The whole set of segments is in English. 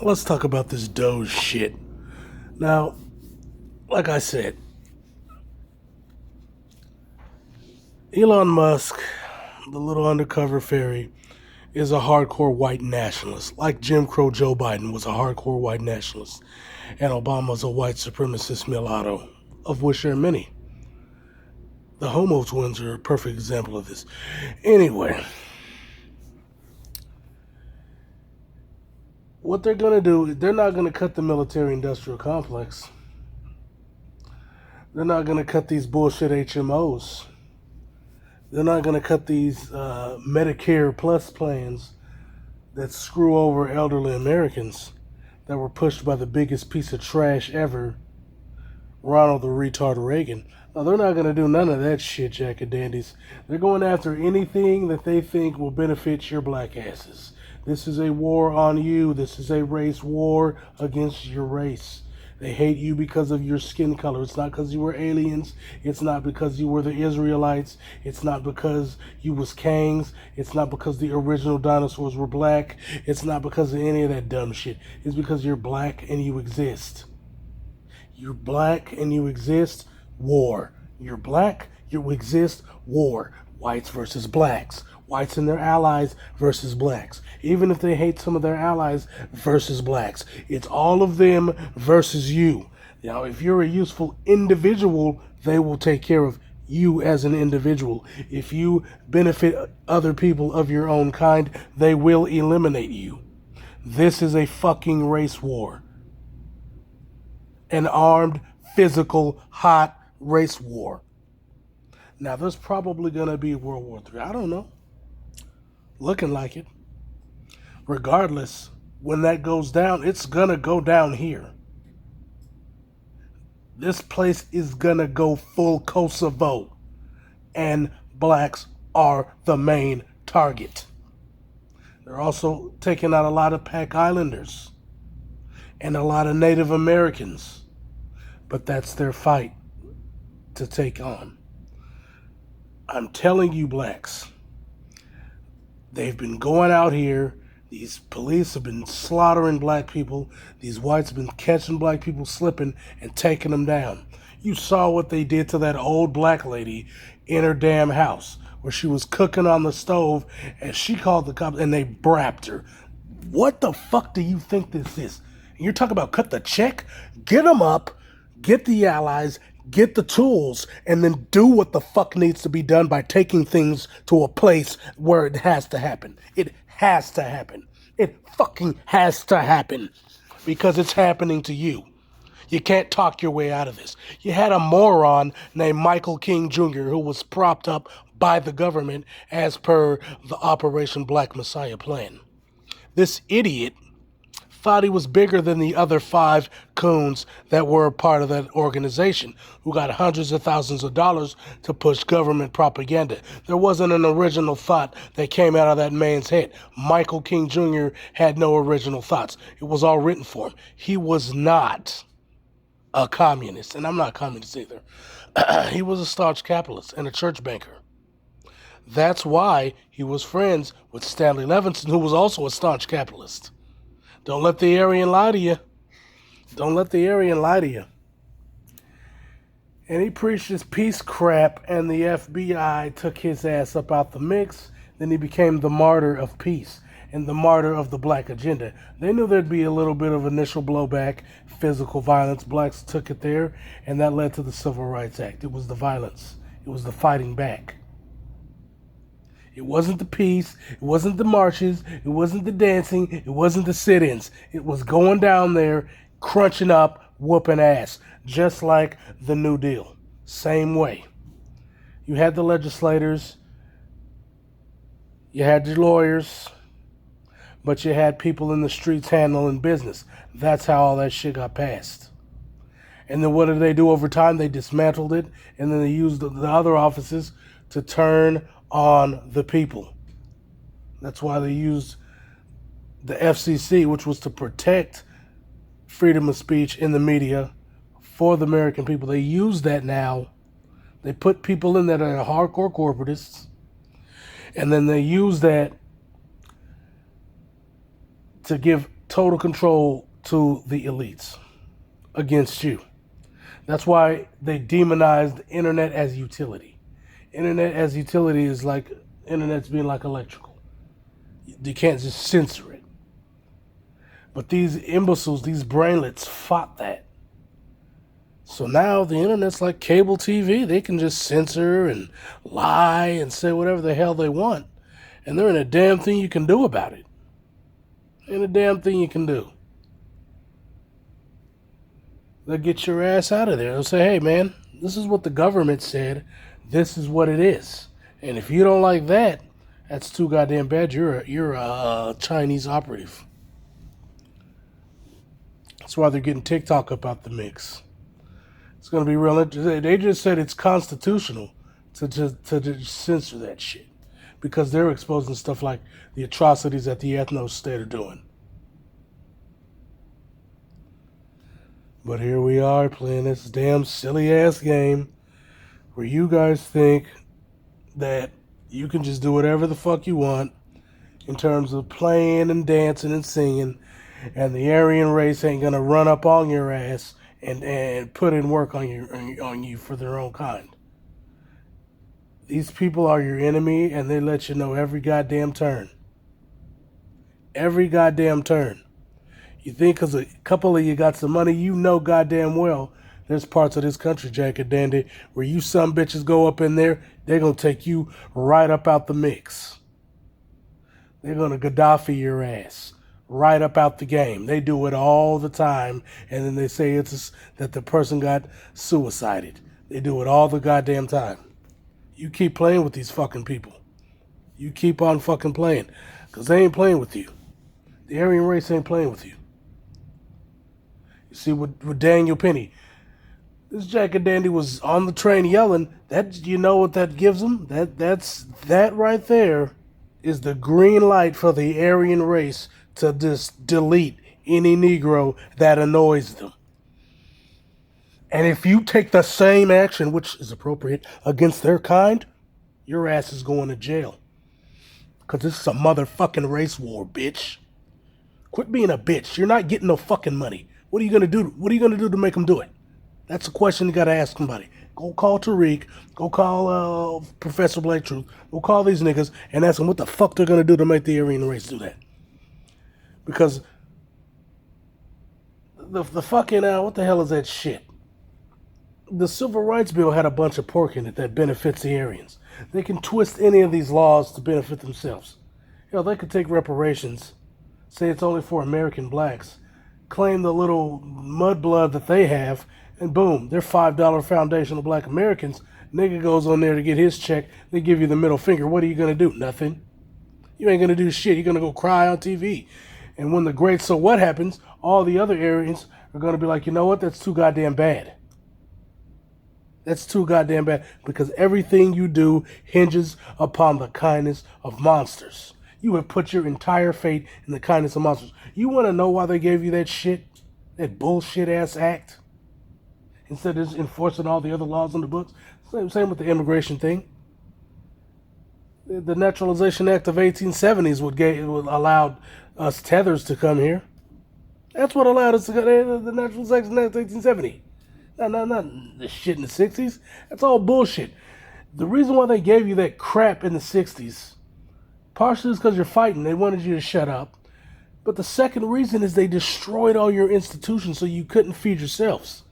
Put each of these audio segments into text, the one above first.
Let's talk about this Doge shit. Now, like I said, Elon Musk, the little undercover fairy, is a hardcore white nationalist, like Jim Crow Joe Biden was a hardcore white nationalist, and Obama's a white supremacist mulatto, of which there are many. The Homo twins are a perfect example of this. Anyway, what they're going to do, they're not going to cut the military industrial complex. They're not going to cut these bullshit HMOs. They're not going to cut these Medicare Plus plans that screw over elderly Americans that were pushed by the biggest piece of trash ever, Ronald the Retard Reagan. No, they're not going to do none of that shit, Jack and Dandies. They're going after anything that they think will benefit your black asses. This is a war on you. This is a race war against your race. They hate you because of your skin color. It's not because you were aliens. It's not because you were the Israelites. It's not because you was Kangs. It's not because the original dinosaurs were black. It's not because of any of that dumb shit. It's because you're black and you exist. You're black and you exist, war. You're black, you exist, war. Whites versus blacks. Whites and their allies versus blacks. Even if they hate some of their allies versus blacks. It's all of them versus you. Now, if you're a useful individual, they will take care of you as an individual. If you benefit other people of your own kind, they will eliminate you. This is a fucking race war. An armed, physical, hot race war. Now, there's probably going to be World War III. I don't know. Looking like it. Regardless, when that goes down, it's going to go down here. This place is going to go full Kosovo. And blacks are the main target. They're also taking out a lot of Pac Islanders and a lot of Native Americans. But that's their fight to take on. I'm telling you, blacks, they've been going out here. These police have been slaughtering black people. These whites have been catching black people slipping and taking them down. You saw what they did to that old black lady in her damn house where she was cooking on the stove and she called the cops and they brapped her. What the fuck do you think this is? You're talking about cut the check? Get them up, get the allies, get the tools, and then do what the fuck needs to be done by taking things to a place where it has to happen. It has to happen. It fucking has to happen. Because it's happening to you. You can't talk your way out of this. You had a moron named Michael King Jr. who was propped up by the government as per the Operation Black Messiah plan. This idiot thought he was bigger than the other 5 coons that were a part of that organization who got hundreds of thousands of dollars to push government propaganda. There wasn't an original thought that came out of that man's head. Michael King Jr. had no original thoughts. It was all written for him. He was not a communist, and I'm not communist either. He was a staunch capitalist and a church banker. That's why he was friends with Stanley Levinson, who was also a staunch capitalist. Don't let the Aryan lie to you. Don't let the Aryan lie to you. And he preached his peace crap, and the FBI took his ass up out the mix. Then he became the martyr of peace and the martyr of the black agenda. They knew there'd be a little bit of initial blowback, physical violence. Blacks took it there, and that led to the Civil Rights Act. It was the violence. It was the fighting back. It wasn't the peace, it wasn't the marches, it wasn't the dancing, it wasn't the sit-ins. It was going down there, crunching up, whooping ass, just like the New Deal. Same way. You had the legislators, you had your lawyers, but you had people in the streets handling business. That's how all that shit got passed. And then what did they do over time? They dismantled it, and then they used the other offices to turn on the people. That's why they used the FCC, which was to protect freedom of speech in the media for the American people. They use that now. They put people in that are hardcore corporatists, and then they use that to give total control to the elites against you. That's why they demonized the internet as utility. Internet as utility is like internet's being like electrical. You can't just censor it. But these imbeciles, these brainlets fought that. So now the internet's like cable TV. They can just censor and lie and say whatever the hell they want. And there ain't a damn thing you can do about it. Ain't a damn thing you can do. They'll get your ass out of there. They'll say, hey man, this is what the government said. This is what it is. And if you don't like that, that's too goddamn bad. You're a Chinese operative. That's why they're getting TikTok up out the mix. It's going to be real interesting. They just said it's constitutional to censor that shit because they're exposing stuff like the atrocities that the ethno state are doing. But here we are playing this damn silly ass game where you guys think that you can just do whatever the fuck you want in terms of playing and dancing and singing, and the Aryan race ain't gonna run up on your ass and put in work on you for their own kind. These people are your enemy, and they let you know every goddamn turn. Every goddamn turn. You think because a couple of you got some money, you know goddamn well there's parts of this country, Jack and Dandy, where you some bitches go up in there, they're going to take you right up out the mix. They're going to Gaddafi your ass right up out the game. They do it all the time, and then they say that the person got suicided. They do it all the goddamn time. You keep playing with these fucking people. You keep on fucking playing, because they ain't playing with you. The Aryan race ain't playing with you. You see, with Daniel Penny, this Jack and Dandy was on the train yelling. That, you know what that gives them? That right there is the green light for the Aryan race to just delete any Negro that annoys them. And if you take the same action, which is appropriate, against their kind, your ass is going to jail. Because this is a motherfucking race war, bitch. Quit being a bitch. You're not getting no fucking money. What are you going to do? What are you going to do to make them do it? That's a question you got to ask somebody. Go call Tariq. Go call Professor Blake Truth. Go call these niggas and ask them what the fuck they're going to do to make the Aryan race do that. Because the fucking, what the hell is that shit? The Civil Rights Bill had a bunch of pork in it that benefits the Aryans. They can twist any of these laws to benefit themselves. Hell, they could take reparations, say it's only for American blacks, claim the little mudblood that they have, and boom, they're $5 foundational black Americans. Nigga goes on there to get his check. They give you the middle finger. What are you going to do? Nothing. You ain't going to do shit. You're going to go cry on TV. And when the great so what happens, all the other Aryans are going to be like, you know what? That's too goddamn bad. That's too goddamn bad. Because everything you do hinges upon the kindness of monsters. You have put your entire fate in the kindness of monsters. You want to know why they gave you that shit? That bullshit ass act? Instead of just enforcing all the other laws in the books. Same with the immigration thing. The Naturalization Act of 1870s would allowed us tethers to come here. That's what allowed us to go. The Naturalization Act of 1870. Not the shit in the 60s. That's all bullshit. The reason why they gave you that crap in the 60s, partially is because you're fighting. They wanted you to shut up. But the second reason is they destroyed all your institutions so you couldn't feed yourselves.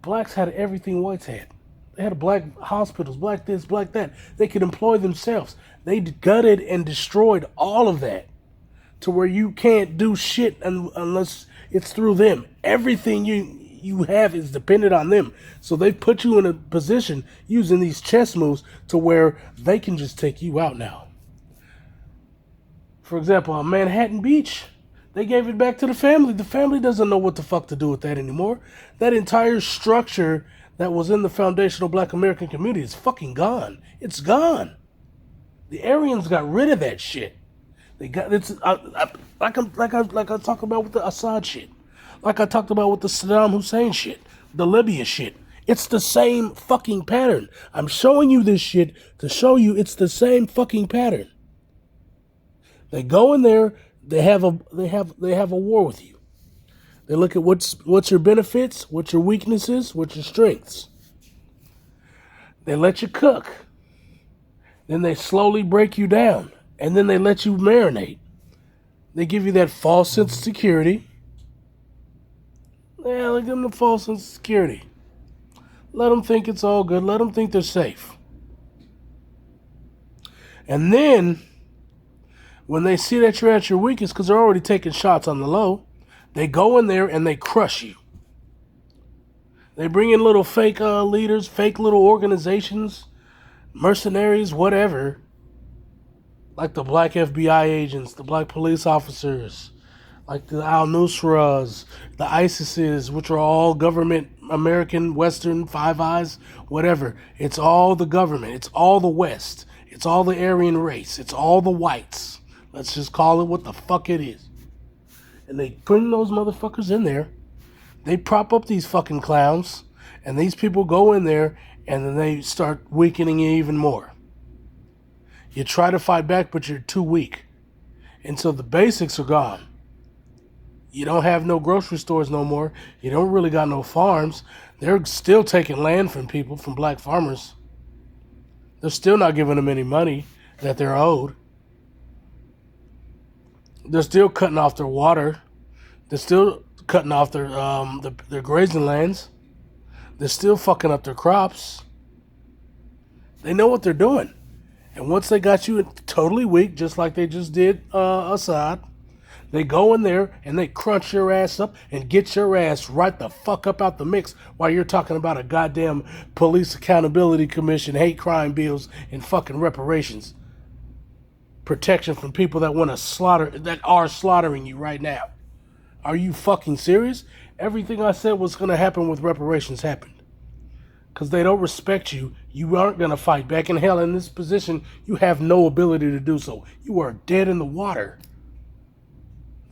Blacks had everything whites had. They had black hospitals, black this, black that. They could employ themselves. They gutted and destroyed all of that to where you can't do shit unless it's through them. Everything you have is dependent on them. So they put you in a position using these chess moves to where they can just take you out now. For example, on Manhattan Beach, they gave it back to the family. The family doesn't know what the fuck to do with that anymore. That entire structure that was in the foundational black American community is fucking gone. It's gone. The Aryans got rid of that shit. They got like I talked about with the Assad shit. Like I talked about with the Saddam Hussein shit. The Libya shit. It's the same fucking pattern. I'm showing you this shit to show you it's the same fucking pattern. They go in there, they have a war with you. They look at what's your benefits, what's your weaknesses, what's your strengths. They let you cook. Then they slowly break you down. And then they let you marinate. They give you that false sense of security. Yeah, they give them the false sense of security. Let them think it's all good. Let them think they're safe. And then, when they see that you're at your weakest, because they're already taking shots on the low, they go in there and they crush you. They bring in little fake leaders, fake little organizations, mercenaries, whatever, like the black FBI agents, the black police officers, like the Al-Nusras, the ISISes, which are all government, American, Western, Five Eyes, whatever. It's all the government. It's all the West. It's all the Aryan race. It's all the whites. Let's just call it what the fuck it is. And they bring those motherfuckers in there. They prop up these fucking clowns, and these people go in there, and then they start weakening you even more. You try to fight back, but you're too weak. And so the basics are gone. You don't have no grocery stores no more. You don't really got no farms. They're still taking land from people, from black farmers. They're still not giving them any money that they're owed. They're still cutting off their water. They're still cutting off their grazing lands. They're still fucking up their crops. They know what they're doing. And once they got you totally weak, just like they just did Assad, they go in there and they crunch your ass up and get your ass right the fuck up out the mix while you're talking about a goddamn police accountability commission, hate crime bills, and fucking reparations. Protection from people that want to slaughter, that are slaughtering you right now. Are you fucking serious? Everything I said was going to happen with reparations happened. Because they don't respect you. You aren't going to fight back. In hell, in this position, you have no ability to do so. You are dead in the water.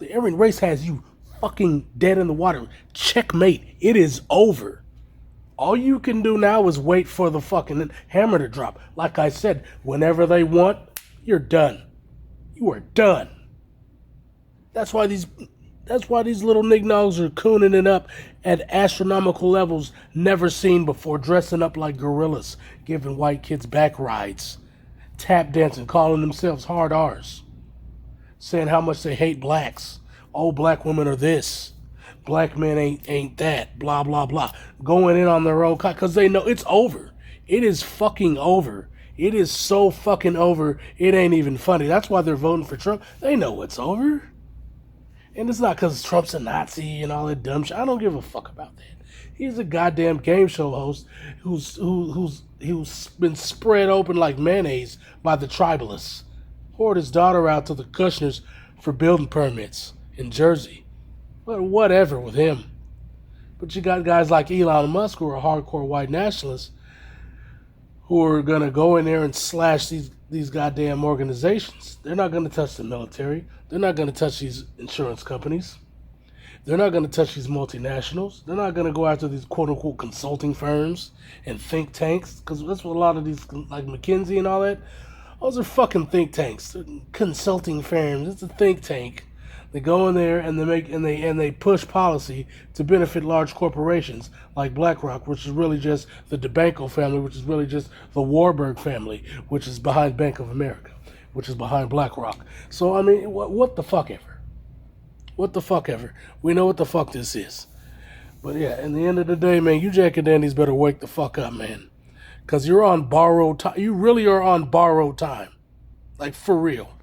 The Aryan race has you fucking dead in the water. Checkmate. It is over. All you can do now is wait for the fucking hammer to drop. Like I said, whenever they want, you're done. You are done. That's why these little nignogs are cooning it up at astronomical levels never seen before, dressing up like gorillas, giving white kids back rides, tap dancing, calling themselves hard R's, saying how much they hate blacks. Oh, black women are this. Black men ain't that. Blah, blah, blah. Going in on their own because they know it's over. It is fucking over. It is so fucking over, it ain't even funny. That's why they're voting for Trump. They know it's over. And it's not because Trump's a Nazi and all that dumb shit. I don't give a fuck about that. He's a goddamn game show host who's been spread open like mayonnaise by the tribalists. Whored his daughter out to the Kushners for building permits in Jersey. But whatever with him. But you got guys like Elon Musk who are hardcore white nationalists who are going to go in there and slash these goddamn organizations. They're not going to touch the military. They're not going to touch these insurance companies. They're not going to touch these multinationals. They're not going to go after these quote-unquote consulting firms and think tanks, because that's what a lot of these, like McKinsey and all that, those are fucking think tanks. They're consulting firms. It's a think tank. They go in there and they push policy to benefit large corporations like BlackRock, which is really just the DeBanco family, which is really just the Warburg family, which is behind Bank of America, which is behind BlackRock. So I mean, what the fuck ever? What the fuck ever? We know what the fuck this is. But yeah, in the end of the day, man, you Jack and Danny's better wake the fuck up, man, because you're on borrowed time. You really are on borrowed time, like for real.